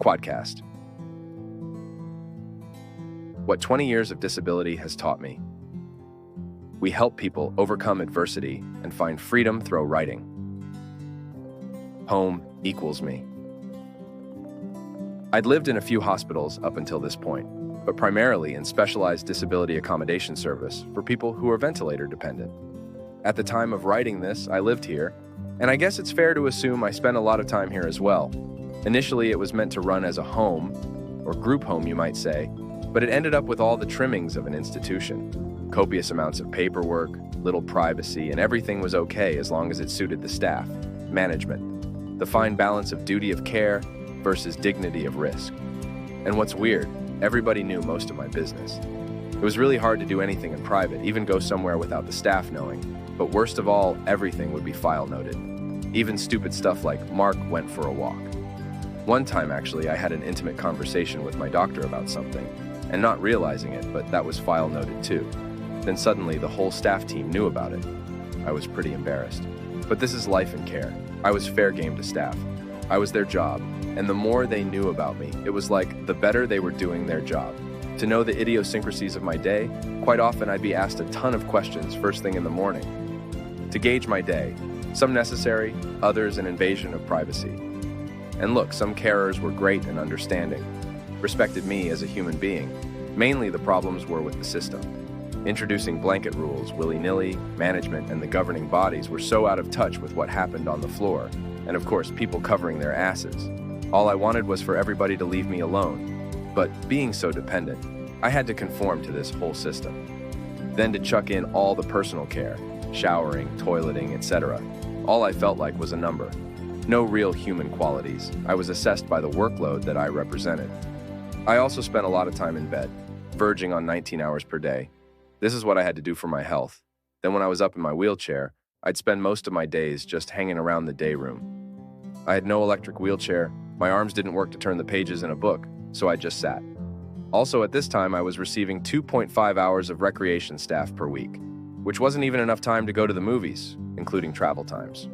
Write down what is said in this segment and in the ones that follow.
Quadcast. What 20 years of disability has taught me. We help people overcome adversity and find freedom through writing. Home equals me. I'd lived in a few hospitals up until this point, but primarily in specialized disability accommodation service for people who are ventilator dependent. At the time of writing this, I lived here, and I guess it's fair to assume I spent a lot of time here as well. Initially, it was meant to run as a home, or group home you might say, but it ended up with all the trimmings of an institution. Copious amounts of paperwork, little privacy, and everything was okay as long as it suited the staff, management, the fine balance of duty of care versus dignity of risk. And what's weird, everybody knew most of my business. It was really hard to do anything in private, even go somewhere without the staff knowing. But worst of all, everything would be file noted. Even stupid stuff like Mark went for a walk. One time, actually, I had an intimate conversation with my doctor about something, and not realizing it, but that was file noted too. Then suddenly, the whole staff team knew about it. I was pretty embarrassed. But this is life and care. I was fair game to staff. I was their job, and the more they knew about me, it was like the better they were doing their job. To know the idiosyncrasies of my day, quite often I'd be asked a ton of questions first thing in the morning. To gauge my day, some necessary, others an invasion of privacy. And look, some carers were great and understanding, respected me as a human being. Mainly the problems were with the system. Introducing blanket rules, willy-nilly, management and the governing bodies were so out of touch with what happened on the floor, and of course people covering their asses. All I wanted was for everybody to leave me alone. But being so dependent, I had to conform to this whole system. Then to chuck in all the personal care, showering, toileting, etc. All I felt like was a number. No real human qualities. I was assessed by the workload that I represented. I also spent a lot of time in bed, verging on 19 hours per day. This is what I had to do for my health. Then when I was up in my wheelchair, I'd spend most of my days just hanging around the day room. I had no electric wheelchair, my arms didn't work to turn the pages in a book, so I just sat. Also at this time, I was receiving 2.5 hours of recreation staff per week, which wasn't even enough time to go to the movies, including travel times.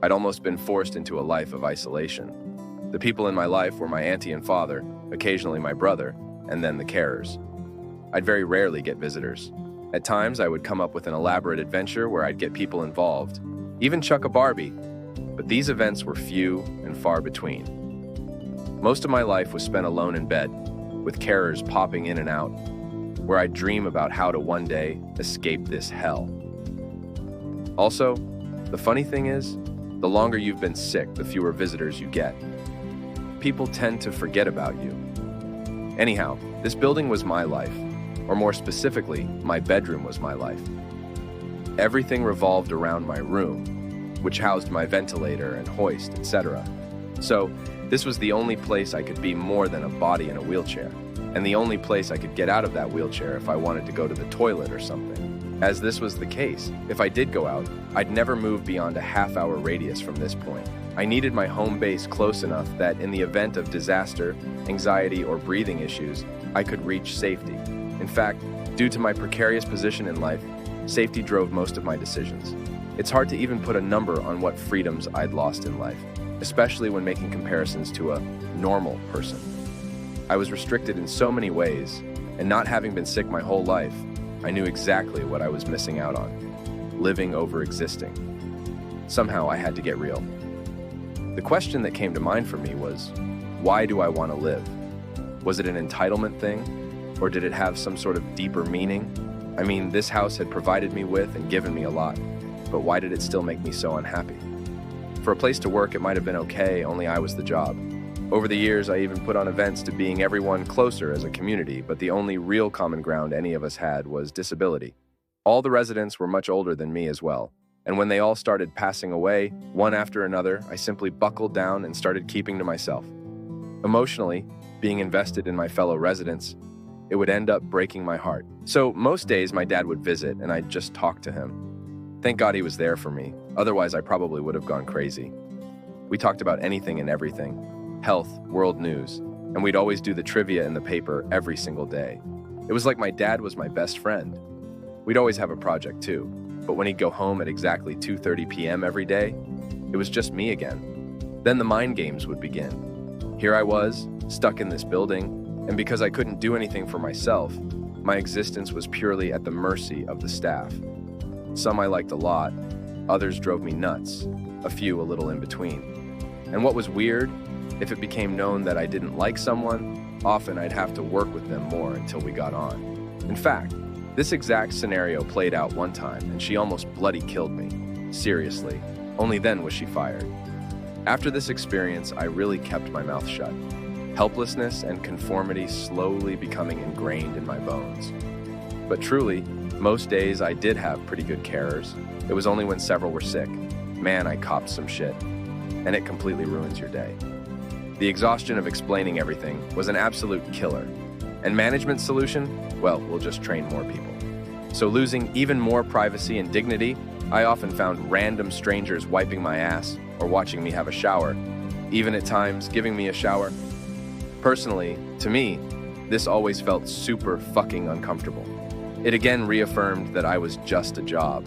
I'd almost been forced into a life of isolation. The people in my life were my auntie and father, occasionally my brother, and then the carers. I'd very rarely get visitors. At times, I would come up with an elaborate adventure where I'd get people involved, even chuck a Barbie, but these events were few and far between. Most of my life was spent alone in bed, with carers popping in and out, where I'd dream about how to one day escape this hell. Also, the funny thing is, the longer you've been sick, the fewer visitors you get. People tend to forget about you. Anyhow, this building was my life, or more specifically, my bedroom was my life. Everything revolved around my room, which housed my ventilator and hoist, etc. So, this was the only place I could be more than a body in a wheelchair, and the only place I could get out of that wheelchair if I wanted to go to the toilet or something. As this was the case, if I did go out, I'd never move beyond a half-hour radius from this point. I needed my home base close enough that in the event of disaster, anxiety, or breathing issues, I could reach safety. In fact, due to my precarious position in life, safety drove most of my decisions. It's hard to even put a number on what freedoms I'd lost in life, especially when making comparisons to a normal person. I was restricted in so many ways, and not having been sick my whole life, I knew exactly what I was missing out on, living over existing. Somehow I had to get real. The question that came to mind for me was, why do I want to live? Was it an entitlement thing, or did it have some sort of deeper meaning? I mean, this house had provided me with and given me a lot, but why did it still make me so unhappy? For a place to work, it might have been okay, only I was the job. Over the years, I even put on events to being everyone closer as a community, but the only real common ground any of us had was disability. All the residents were much older than me as well, and when they all started passing away, one after another, I simply buckled down and started keeping to myself. Emotionally, being invested in my fellow residents, it would end up breaking my heart. So most days my dad would visit and I'd just talk to him. Thank God he was there for me, otherwise I probably would have gone crazy. We talked about anything and everything. Health, world news, and we'd always do the trivia in the paper every single day. It was like my dad was my best friend. We'd always have a project too, but when he'd go home at exactly 2:30 p.m. every day, it was just me again. Then the mind games would begin. Here I was, stuck in this building, and because I couldn't do anything for myself, my existence was purely at the mercy of the staff. Some I liked a lot, others drove me nuts, a few a little in between. And what was weird, if it became known that I didn't like someone, often I'd have to work with them more until we got on. In fact, this exact scenario played out one time, and she almost bloody killed me. Seriously, only then was she fired. After this experience, I really kept my mouth shut. Helplessness and conformity slowly becoming ingrained in my bones. But truly, most days I did have pretty good carers. It was only when several were sick. Man, I copped some shit. And it completely ruins your day. The exhaustion of explaining everything was an absolute killer. And management's solution? Well, we'll just train more people. So losing even more privacy and dignity, I often found random strangers wiping my ass or watching me have a shower, even at times giving me a shower. Personally, to me, this always felt super fucking uncomfortable. It again reaffirmed that I was just a job.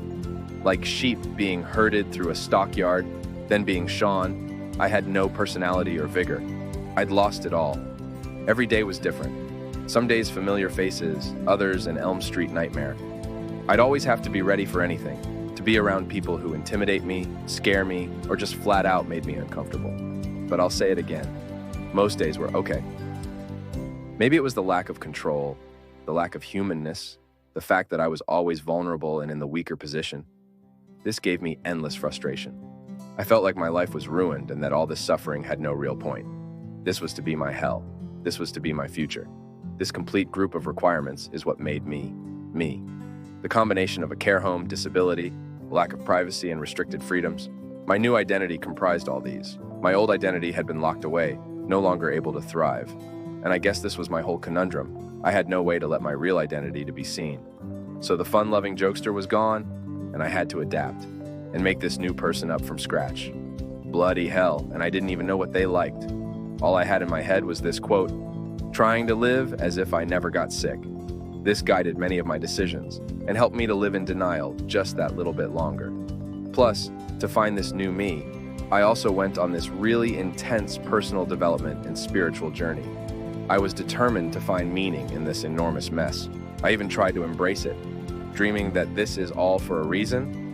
Like sheep being herded through a stockyard, then being shorn, I had no personality or vigor. I'd lost it all. Every day was different. Some days familiar faces, others an Elm Street nightmare. I'd always have to be ready for anything, to be around people who intimidate me, scare me, or just flat out made me uncomfortable. But I'll say it again. Most days were okay. Maybe it was the lack of control, the lack of humanness, the fact that I was always vulnerable and in the weaker position. This gave me endless frustration. I felt like my life was ruined and that all this suffering had no real point. This was to be my hell. This was to be my future. This complete group of requirements is what made me, me. The combination of a care home, disability, lack of privacy, and restricted freedoms. My new identity comprised all these. My old identity had been locked away, no longer able to thrive. And I guess this was my whole conundrum. I had no way to let my real identity to be seen. So the fun-loving jokester was gone, and I had to adapt and make this new person up from scratch. Bloody hell, and I didn't even know what they liked. All I had in my head was this quote, "Trying to live as if I never got sick." This guided many of my decisions and helped me to live in denial just that little bit longer. Plus, to find this new me, I also went on this really intense personal development and spiritual journey. I was determined to find meaning in this enormous mess. I even tried to embrace it, dreaming that this is all for a reason,